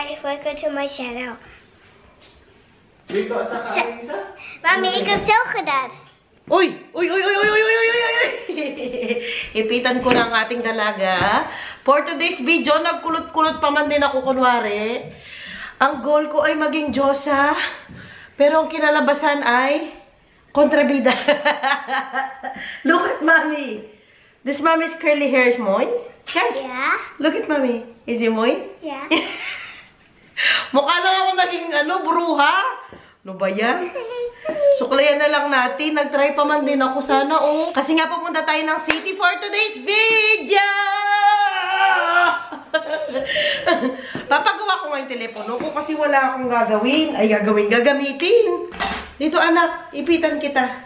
Daddy, welcome to my channel. Dito at saka ang isa. Mami, ikaw selke Dad. Uy! Uy! Uy! Uy! Uy! Uy! Uy! Uy! Uy! Ipitan ko ng ating dalaga. For today's video, nagkulot-kulot pa man din ako kunwari. Ang goal ko ay maging Diyosa. Pero ang kinalabasan ay kontrabida. Look at Mommy. This Mommy's curly hair is mine. Okay? Yeah. Look at Mommy. Is it mine? Yeah. Mukha lang ako naging bruha. Ano ba yan? Suklayan na lang natin. Nag-try pa man din ako sana, oh. Kasi nga pupunta tayo ng city for today's video! Papagawa ko nga yung telepono ko kasi wala akong gagawin. Ay, gagamitin. Dito, anak. Ipitan kita.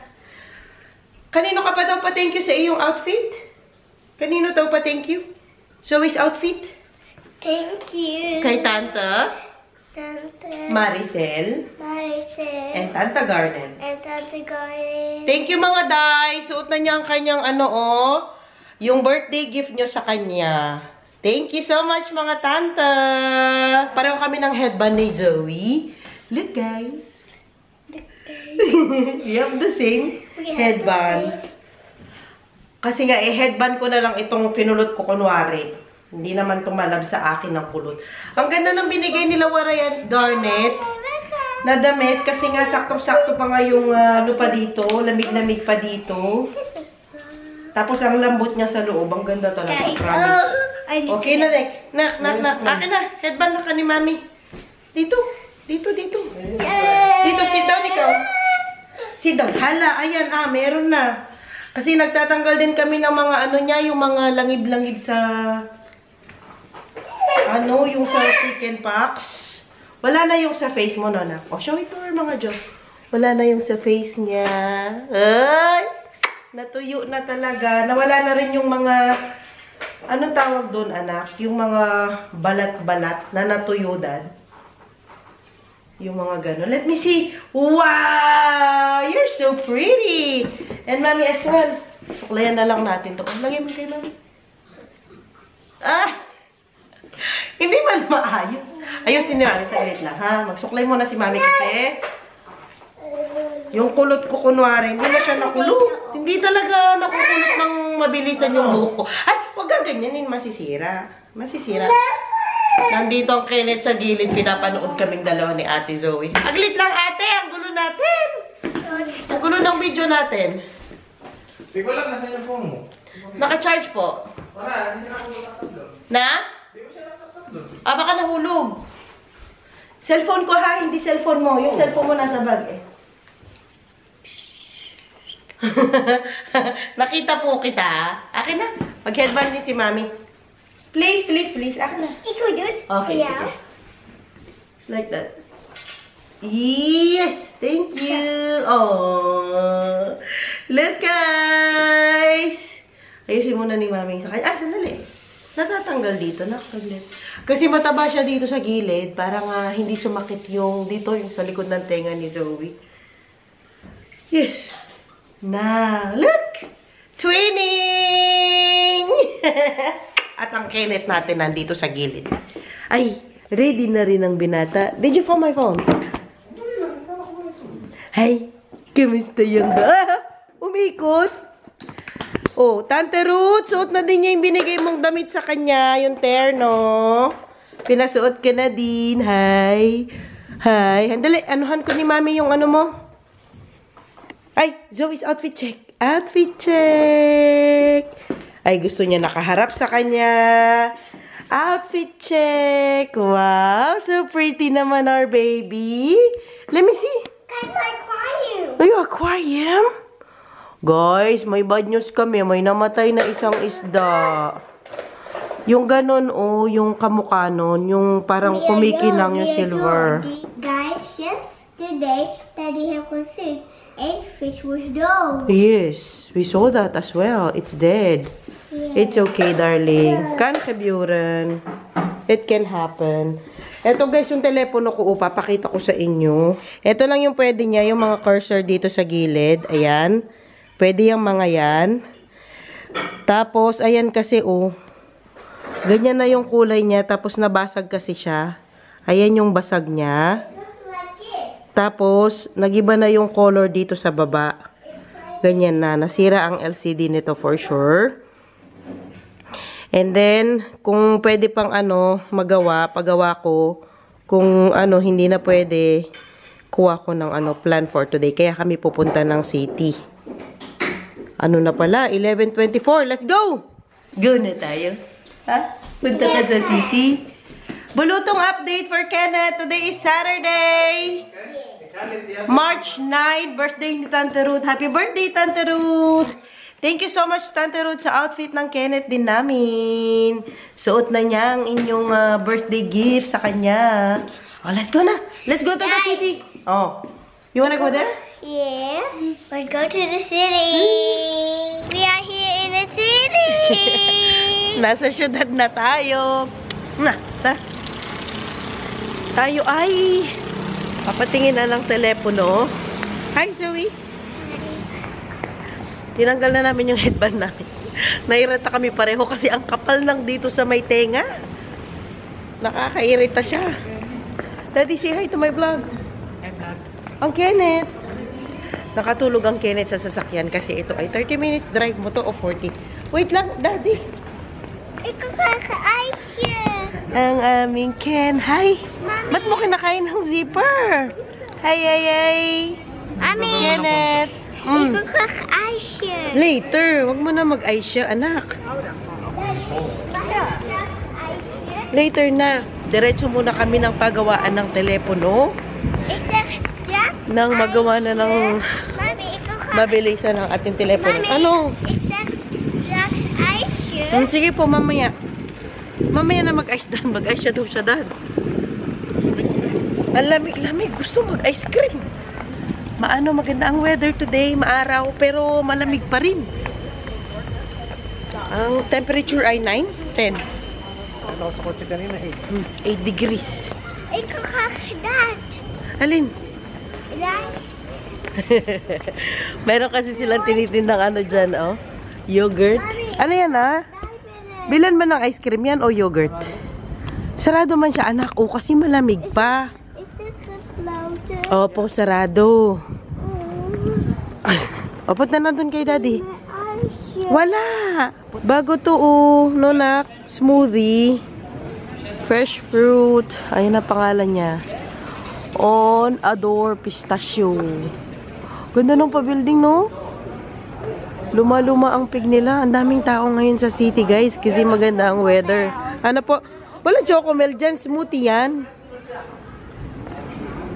Kanino ka pa daw pa thank you sa iyong outfit? Kanino daw pa thank you? Zoe's outfit? Thank you. Kay Tanta? Tante. Maricel? Maricel. And Tanta Garden. And Tante Garden. Thank you mga day. Suot na niya ang kanyang yung birthday gift niyo sa kanya. Thank you so much mga tanta. Pareho kami ng headband ni Zoe. Look guys. We have the same headband. Kasi nga headband ko na lang itong pinulot ko kunwari. Hindi naman tumalab sa akin ng kulot. Ang ganda ng binigay nila Warayan Garnet na damit kasi nga saktong-sakto pa nga yung lupa dito, lamig-lamig pa dito. Tapos ang lambot niya sa loob, ang ganda talaga, promise. Okay na, Dek. Nak. Akin na, headband na ka ni Mami. Dito. Dito. Dito, sit down ikaw. Sit down. Hala, ayan, meron na. Kasi nagtatanggal din kami ng mga niya, yung mga langib-langib sa yung sa chicken pox. Wala na yung sa face mo, Nona. O, show it to her, mga Jo. Wala na yung sa face niya. Ay! Natuyo na talaga. Nawala na rin yung mga, anong tawag doon, anak? Yung mga balat-balat na natuyo, Dad. Yung mga gano'n. Let me see. Wow! You're so pretty! And Mommy as well. Suklayan na lang natin to. Lagay mo kay Mommy. Hindi man maayos. Ayusin ni Mami, saglit lang, ha? Magsuklay muna si Mami kasi yung kulot ko kunwari, hindi na siya nakulot. Hindi talaga nakukulot ng mabilisan yung buhok ko. Ay, huwag kang ganyanin, masisira. Masisira. Nandito ang Kenneth sa gilid, pinapanood kaming dalawa ni Ate Zoe. Aglit lang, ate! Ang gulo natin! Ang gulo ng video natin. Hindi ko lang, nasa yung phone mo. Naka-charge po. Wala, hindi na ako nakasab doon. Na? Hindi ko siya nakasab doon. Baka nahulog. Cellphone ko ha, hindi cellphone mo. Yung cellphone mo nasa bag eh. Nakita po kita ha. Akin na. Mag-headband din si Mami. Please. Akin na. Ikaw yun? Okay, Yeah. sige. Like that. Yes! Thank you! Oh, look guys! Ayusin muna ni Mami sa kanya. Sandali. Natatanggal dito. Nakasaglit. Kasi mataba siya dito sa gilid. Para nga hindi sumakit yung dito, yung sa likod ng tenga ni Zoe. Yes! Now, look! Twinning! At ang Kenneth natin nandito sa gilid. Ay, ready na rin ang binata. Did you find my phone? Hi, kamusta yung umikot? Oh, Tante Ruth, suot na din niya yung binigay mong damit sa kanya, yung terno. Pinasuot ka na din. Hi. Handali, anuhan ko ni Mami yung mo. Ay, Zoe's outfit check. Outfit check. Ay, gusto niya nakaharap sa kanya. Outfit check. Wow, so pretty naman our baby. Let me see. Kind of aquarium. Ay, aquarium? Guys, may bad news kami. May namatay na isang isda. Yung ganon, yung kamukha nun. Yung parang kumikinang yung silver. Guys, yesterday, Daddy had consumed 8 fish was down. Yes, we saw that as well. It's dead. Yeah. It's okay, darling. Kan kabyuran. It can happen. Ito guys, yung telepono ko, papakita ko sa inyo. Ito lang yung pwede niya, yung mga cursor dito sa gilid. Ayan. Pwede yung mga yan. Tapos, ayan kasi, ganyan na yung kulay niya. Tapos, nabasag kasi siya. Ayan yung basag niya. Tapos, nagiba na yung color dito sa baba. Ganyan na. Nasira ang LCD nito for sure. And then, kung pwede pang pagawa ko. Kung hindi na pwede, kuha ko ng plan for today. Kaya kami pupunta ng city. Ano na pala? 11:24. Let's go! Go na tayo. Ha? Punta ka sa city. Bulutong update for Kenneth. Today is Saturday. March 9. Birthday ni Tante Ruth. Happy birthday, Tante Ruth! Thank you so much, Tante Ruth, sa outfit ng Kenneth din namin. Suot na niya ang inyong birthday gift sa kanya. Oh, let's go na. Let's go to the city. Oh. You wanna go there? Yeah. Let's go to the city. We are here in the city. Nasa syudad na tayo. Tara. Tayo ay papatingin na ng telepono. Hi, Zoe. Tinanggal na namin yung headband namin. Nairita kami pareho kasi ang kapal lang dito sa may tenga. Nakakairita siya. Daddy, say hi to my vlog. Hi, vlog. Ang Kenneth. Nakatulog ang Kenneth sa sasakyan kasi ito ay 30 minutes drive mo to o 40. Wait lang, Daddy. Ikaw kakain siya. Ang aming Ken. Hi. Ba't mo kinakain ng zipper? Hi, hi, hi. Mami. Kenneth. Ikaw kakain siya. Later. Wag mo na mag-ice siya, anak. Later na. Diretso muna kami ng pagawaan ng telepono. Nang magawa na ng mabilisan ng ating telepono. Ano? Sige po, mamaya. Mamaya na mag-ice dan. Mag-ice siya daw siya dan. Ang lamig-lamig. Gusto mag-ice cream. Maganda ang weather today. Maaraw, pero malamig pa rin. Ang temperature ay 9, 10. Ano sa kotse kanina 8 degrees. Ikaw kakadat. Alin? Meron kasi silang tinitindang dyan, oh. Yogurt. Ano yan, ah? Bilan man ng ice cream yan o yogurt? Sarado man siya, anak. O, kasi malamig pa. Opo, sarado. Opo, na nandun kay Daddy. Wala. Bago to, nonak. Smoothie. Fresh fruit. Ayun ang pangalan niya. On Adore Pistachio. Ganda nung pa-building, no? Luma-luma ang pig nila. Ang daming tao ngayon sa city, guys. Kasi maganda ang weather. Ano po? Wala chocomel dyan. Smoothie yan.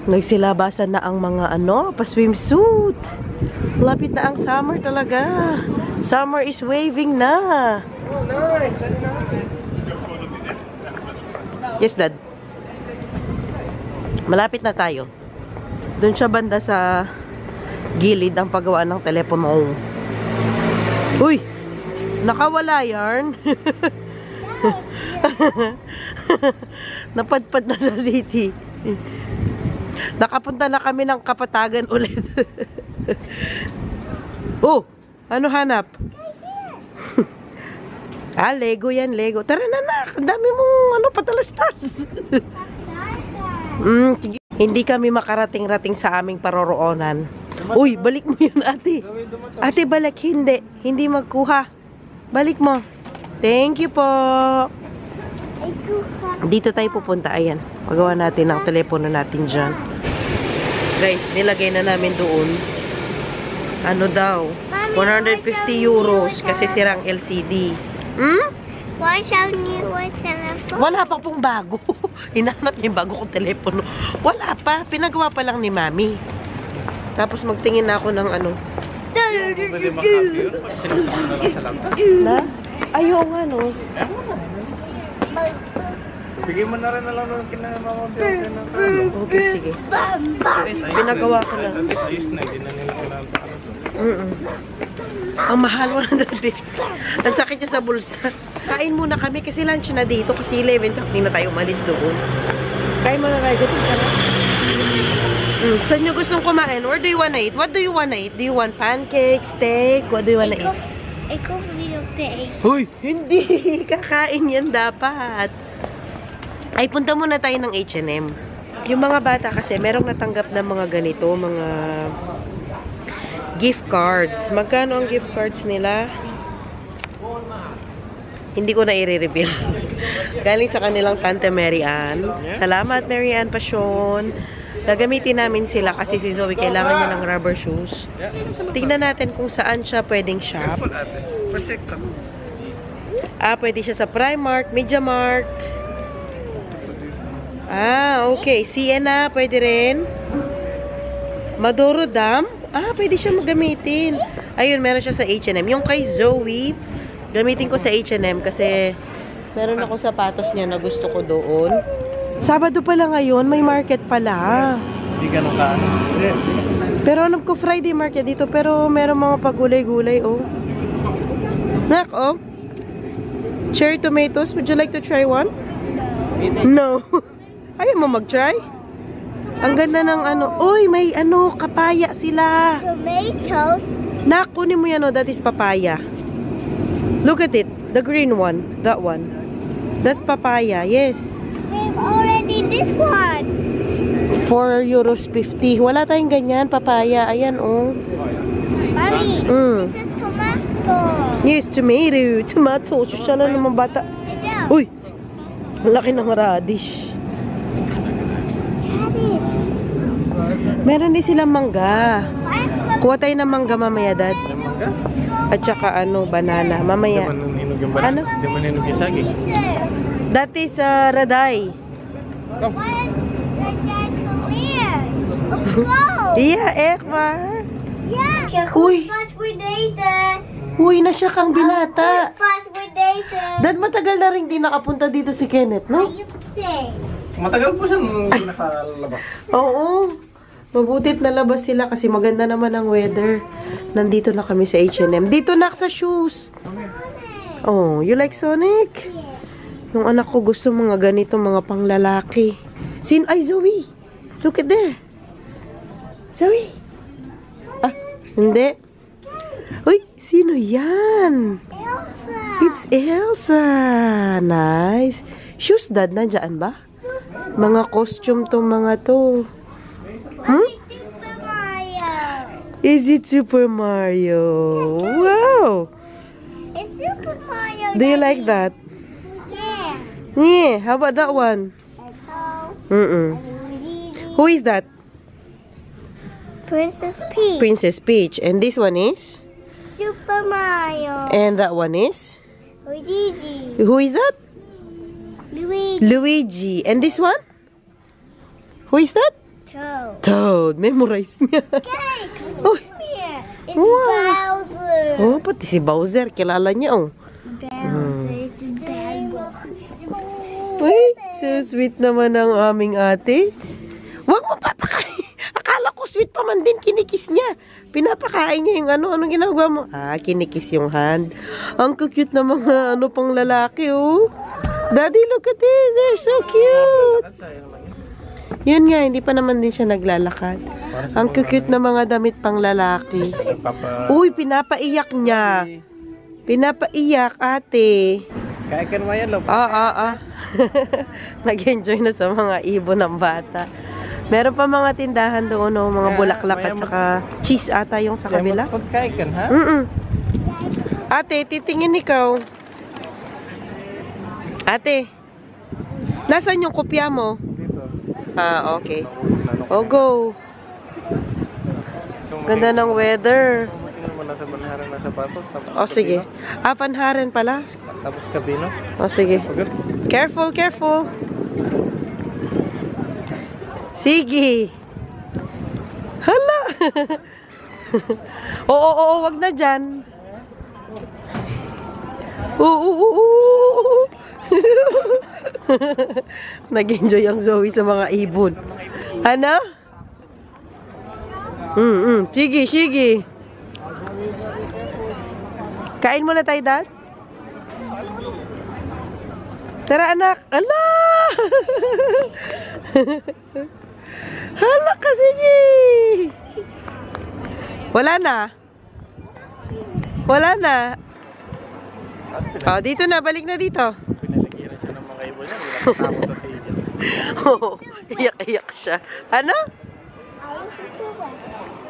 Nagsilabasan na ang mga pa-swimsuit. Lapit na ang summer talaga. Summer is waving na. Oh, nice. Yes, Dad. Malapit na tayo. Doon siya banda sa gilid ang paggawa ng telepono. Uy! Nakawala yarn. Napadpad na sa city. Nakapunta na kami ng Kapatagan ulit. Oh! Ano hanap? Lego yan, Lego. Tara na, nak. Ang dami mong patalastas. Hindi kami makarating-rating sa aming paroroonan. Uy, balik mo yun, ate. Ate, balik. Hindi. Hindi magkuha. Balik mo. Thank you po. Dito tayo pupunta. Ayan. Pagawa natin ang telepono natin dyan. Guys, nilagay na namin doon. Ano daw? 150 euros kasi sirang LCD. What's our new telephone? Wala pa pong bago. Hinahanap niya yung bago kong telepono. Wala pa. Pinagawa pa lang ni Mami. Tapos magtingin na ako ng Pwede makapyo yun. Sinasama na lang sa laptop. Na? Ayaw nga, no? Bigay mo na rin na lang ng kinamamampi. Okay, sige. Pinagawa ko lang. At least ayos na. Hindi na nila kailangan. Ang mahal, 150. Ang sakit niya sa bulsa. Kain muna kami kasi lunch na dito. Kasi 11 something na tayo umalis doon. Kain muna tayo. Gutom ka na? Saan nyo gustong kumain? Where do you wanna eat? What do you wanna eat? Do you want pancake, steak? What do you wanna eat? Ikaw hindi yung steak. Hoy! Hindi! Kakain yan dapat. Ay, punta muna tayo ng H&M. Yung mga bata kasi, merong natanggap na mga ganito, mga gift cards. Magkano ang gift cards nila? Hindi ko na i-reveal. Galing sa kanilang Tante Mary Ann. Salamat, Mary Ann Passion. Gagamitin namin sila kasi si Zoe kailangan niya ng rubber shoes. Tingnan natin kung saan siya pwedeng shop. Pwede siya sa Primark, MediaMarkt. Okay. Sienna, pwede rin. Maduro Dam. Pwede siya magamitin. Ayun, meron siya sa H&M. Yung kay Zoe, gamitin ko sa H&M kasi meron ako sapatos niya na gusto ko doon. Sabado pala ngayon, may market pala. Hindi ganun ka. Pero alam ko Friday market dito, pero meron mga pagulay-gulay, oh. Nak, oh. Cherry tomatoes, would you like to try one? No. Ayaw mo mag-try? Ang ganda ng ano. Uy, may ano, kapaya sila. Tomatoes. Nak, kunin mo yan, oh. That is papaya. Look at it. The green one. That one. That's papaya. Yes. We've already this one. 4 euros 50. Wala tayong ganyan. Papaya. Ayan, oh. Mommy, this is tomato. Yes, tomato. Tomato. Susya na naman bata. Uy. Ang laki ng radish. Meron din silang mangga. Kuha tayo ng mangga mamaya, Dad. Mangga? At saka ano, banana. Mamaya. Ano? Hindi man hinog yung saging. That is Raday. Come. Yeah, Ekmar. Yeah. Uy. Fast with laser. Uy, nasya kang binata. Fast with laser. Dad, matagal na rin di nakapunta dito si Kenneth, no? Matagal po siyang nakalabas. Oo. Mabutit na labas sila kasi maganda naman ang weather. Nandito na kami sa H&M. Dito na sa shoes. Oh, you like Sonic? Yung anak ko gusto mga ganito, mga panglalaki. Ay, Zoe. Look at there. Zoe. Hindi. Uy, sino yan? Elsa. It's Elsa. Nice. Shoes, Dad, nandyan ba? Mga costume to mga to. Super Mario. Is it Super Mario? Wow. It's Super Mario. Do you like that? Yeah. Yeah. How about that one? Who is that? Princess Peach. Princess Peach. And this one is? Super Mario. And that one is? Luigi. Who is that? Luigi. Luigi. And this one? Who is that? Toad. Toad. Memorize niya. Okay, come Oh. here. It's Wow. Bowser. Oh, pati si Bowser. Kilala niya, oh. Bowser is a bad boy. Uy, so sweet naman ang aming ate. Huwag mo papakain. Akala ko sweet pa man din, kinikis niya. Pinapakain niya yung ano. Anong ginagawa mo? Kinikis yung hand. Ang cute na mga ano pang lalaki, oh. Daddy, look at this. They're so cute. Yun nga, hindi pa naman din siya naglalakad. Ang cute na mga damit pang lalaki. Uy, pinapaiyak niya. Pinapaiyak, ate. Kaya ka naman yan, love. Nag-enjoy na sa mga ibon ng bata. Meron pa mga tindahan doon, no? Mga bulaklak at saka cheese ata yung sa kabila. Kaya ka, ha? Ate, titingin ikaw. Ate, nasaan yung kopya mo? Okay. Oh, go. Ganda ng weather. Tingnan mo nasa Banharan na sapatos. Sige. Banharan pala. Tapos Cabino. Sige. Careful, careful. Sige. Hala. Oo, wag na dyan. Nag-enjoy ang Zoe sa mga ibon. Ano? Sige, sige. Kain muna tayo, Dad. Tara, anak. Ala! Hala ka, sige. Wala na. Wala na. Dito na. Balik na dito. Pinalagiran siya ng mga ibon niya. Wala kasama sa tigil. Oh, iyak-iyak siya. Ano?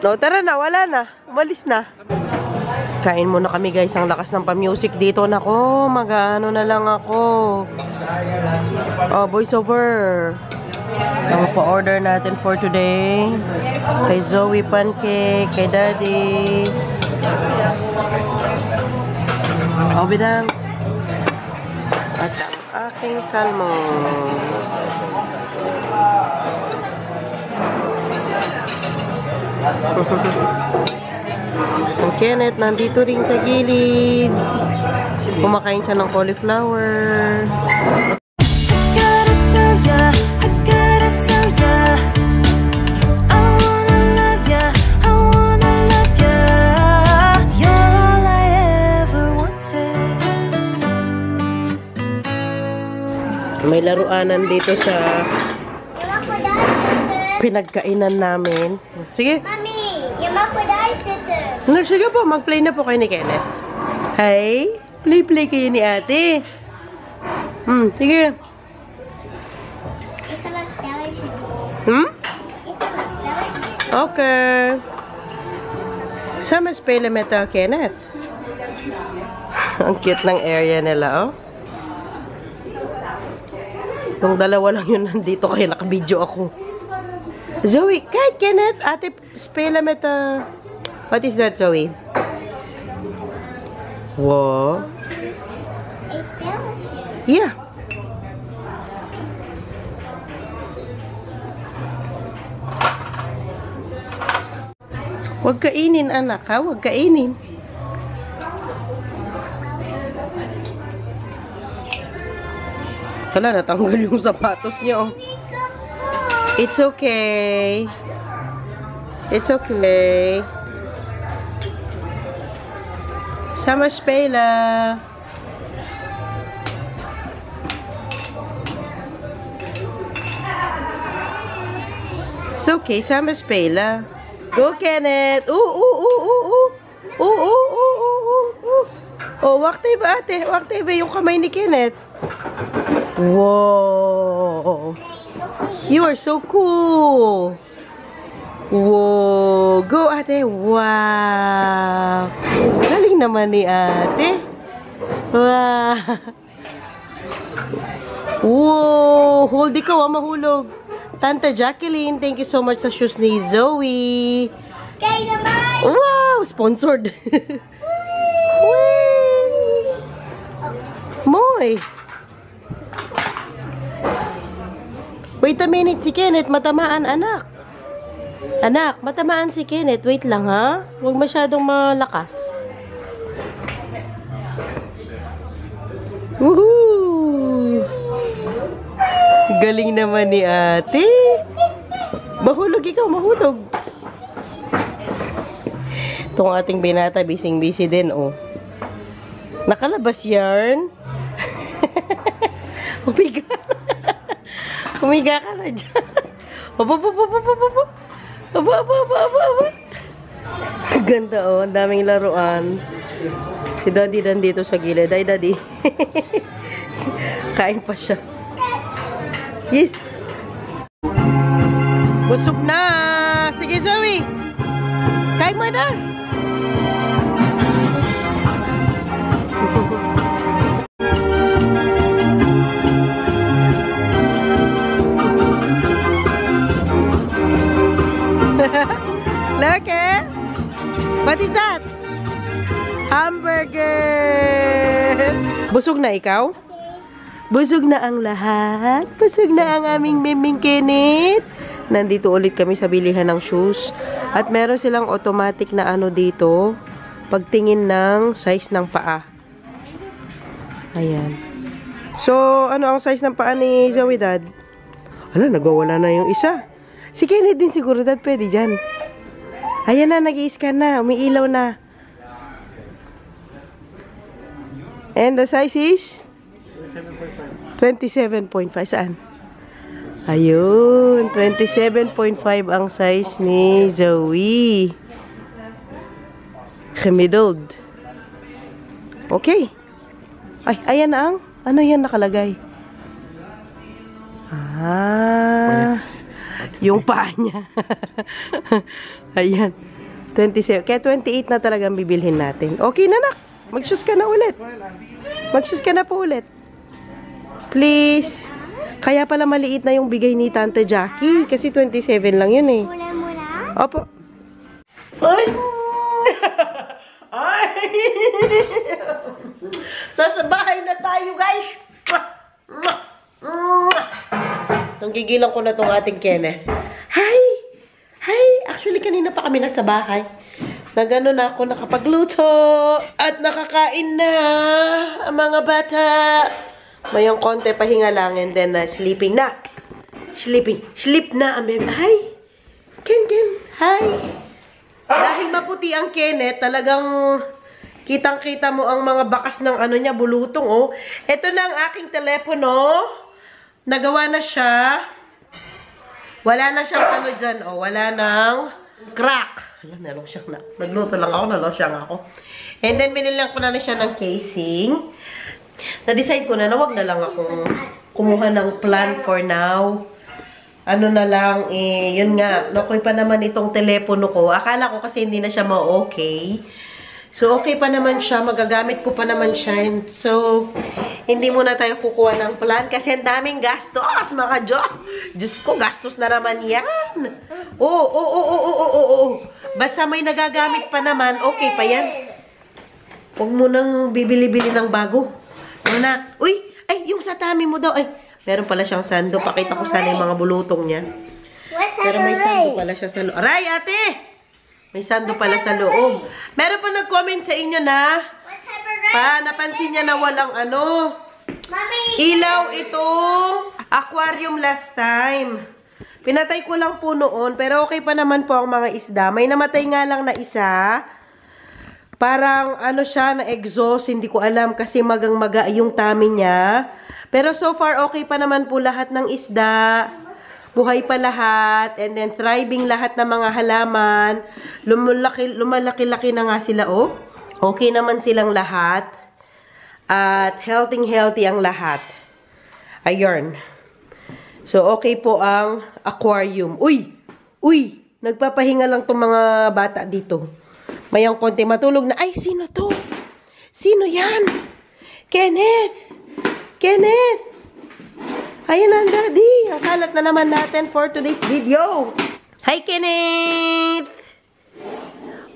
No, tara na, wala na. Umalis na. Kain muna kami guys. Ang lakas ng pa-music dito. Nako, mag-ano na lang ako. Oh, voiceover. Ang pa-order natin for today. Kay Zoe pancake, kay Daddy. Oh, bidang. At ang aking salmon. Ang Kenneth nandito rin sa gilid. Kumakain siya ng cauliflower. May laruanan dito sa pinagkainan namin. Sige. Mami, yung makuday sitter. Sige po, mag-play na po kayo ni Kenneth. Hi, play kayo ni ate. Sige. Ito na spelling sheet. Ito na spelling sheet. Okay. Sama spela meta Kenneth. Ang cute ng area nila, oh. Yung dalawa lang yun nandito kaya nakabidyo ako. Zoe, kahit Kenneth, ate, spela meta. What is that, Zoe? Wow. A spelling sheet. Yeah. Huwag kainin, anak, ha? Huwag kainin. Wala, natanggal yung sapatos niyo. It's okay. It's okay. Sama spela. It's okay, sama spela. Go, Kenneth. Oh, wakti ba ate? Wakti ba yung kamay ni Kenneth? Wow. You are so cool. Wow. Go, ate. Wow. Galing naman ni ate. Wow. Wow. Hold ikaw, mahulog. Tanta Jacqueline, thank you so much sa shoes ni Zoe. Okay naman. Wow, sponsored. Moy. Wait a minute, si Kenneth, matamaan, anak. Anak, matamaan si Kenneth. Wait lang, ha? Huwag masyadong malakas. Woohoo! Galing naman ni ate. Mahulog ikaw, mahulog. Itong ating binata, bising-busy din, oh. Nakalabas yarn. Umiga. Umiga ka na dyan. Aba. Ganda, oh. Ang daming laruan. Si Daddy nandito sa gilid. Ay, Daddy. Kain pa siya. Yes. Busog na. Sige, Zoe. Kain mo na. Look, eh? What is that? Hamburger. Busog na ikaw? Busog na ang lahat. Busog na ang aming meming Kenneth. Nandito ulit kami sa bilihan ng shoes. At meron silang automatic na ano dito. Pagtingin ng size ng paa. Ayan. So, ano ang size ng paa ni Zoe, Dad? Hala, nagwawala na yung isa. Si Kenneth din siguro, Dad. Pwede dyan. Ayan na, nag-i-scan na. Umiilaw na. And the size is? 27.5. Saan? Ayun. 27.5 ang size ni Zoe. Gemideld. Okay. Ay, ayan na ang. Ano yan nakalagay? Ah, yung paa niya. Ayan. 27. Kaya 28 na talagang bibilhin natin. Okay na, nak. Mag-shoes ka na ulit. Mag-shoes ka na po ulit. Please. Kaya pala maliit na yung bigay ni Tante Jackie. Kasi 27 lang yun eh. Muna. Opo. Ay! Ay! Nasa bahay na tayo, guys. Gigilan ko na tong ating Kenneth. Hi! Hi! Actually, kanina pa kami nasa bahay. Nagano na ako nakapagluto. At nakakain na ang mga bata. Mayong konti pahinga lang and then sleeping na. Sleeping. Sleep na ang baby. Hi! Ken. Hi! Dahil maputi ang Kenneth, talagang kitang-kita mo ang mga bakas ng ano niya, bulutong, oh. Ito na ang aking telepono. Nagawa na siya. Wala na siyang ano dyan, oh. Wala nang crack. Nalosyang na. Nagluto lang ako, nalosyang ako. And then, binilang ko na siya ng casing. Na-decide ko na wag na lang akong kumuha ng plan for now. Ano na lang, yun nga, nakoy pa naman itong telepono ko. Akala ko kasi hindi na siya ma-okay. So, okay pa naman siya. Magagamit ko pa naman siya. So, hindi muna tayo kukuha ng plan kasi ang daming gastos, mga Diyos ko, gastos na naman yan. Oo. Basta may nagagamit pa naman, okay pa yan. Huwag mo nang bibili-bili ng bago. Anak, uy, ay, yung sa tummy mo daw, ay, meron pala siyang sando. Pakita ko sana yung mga bulutong niya. Pero may sando pala siya sa loob. Aray, ate! May sando pala sa loob. Meron pa nag-comment sa inyo na napansin niya na walang ano. Ilaw ito. Aquarium last time. Pinatay ko lang po noon. Pero okay pa naman po ang mga isda. May namatay nga lang na isa. Parang ano siya na exhaust. Hindi ko alam kasi magang-maga yung tummy niya. Pero so far okay pa naman po lahat ng isda. Buhay pa lahat, and then thriving lahat ng mga halaman. Lumalaki-laki na nga sila, oh. Okay naman silang lahat. At healthy ang lahat. Ayun. So, okay po ang aquarium. Uy! Nagpapahinga lang itong mga bata dito. Mayang konti matulog na. Ay, sino to? Sino yan? Kenneth! Ayan ang daddy. Ang kalat na naman natin for today's video. Hi, Kenneth!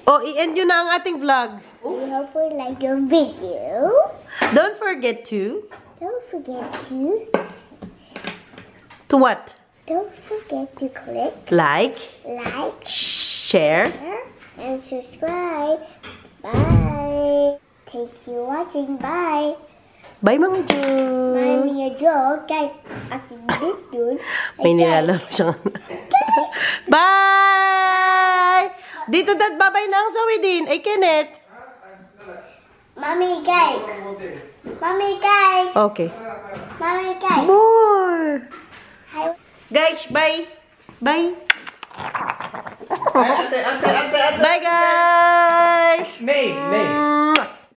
O, i-end nyo na ang ating vlog. We hope you like your video. Don't forget to... To what? Don't forget to click Like, share, and subscribe. Bye. Thank you for watching. Bye. Bye, mga Diyos. Mami joke kay asin dito. May nilalaro siya. Bye! Dito dad, babay na ang Zoe din. Ay, Kenneth. Mami cake. Okay. Mami cake. More. Hi. Guys, bye. Bye. Ante. Bye, guys. May.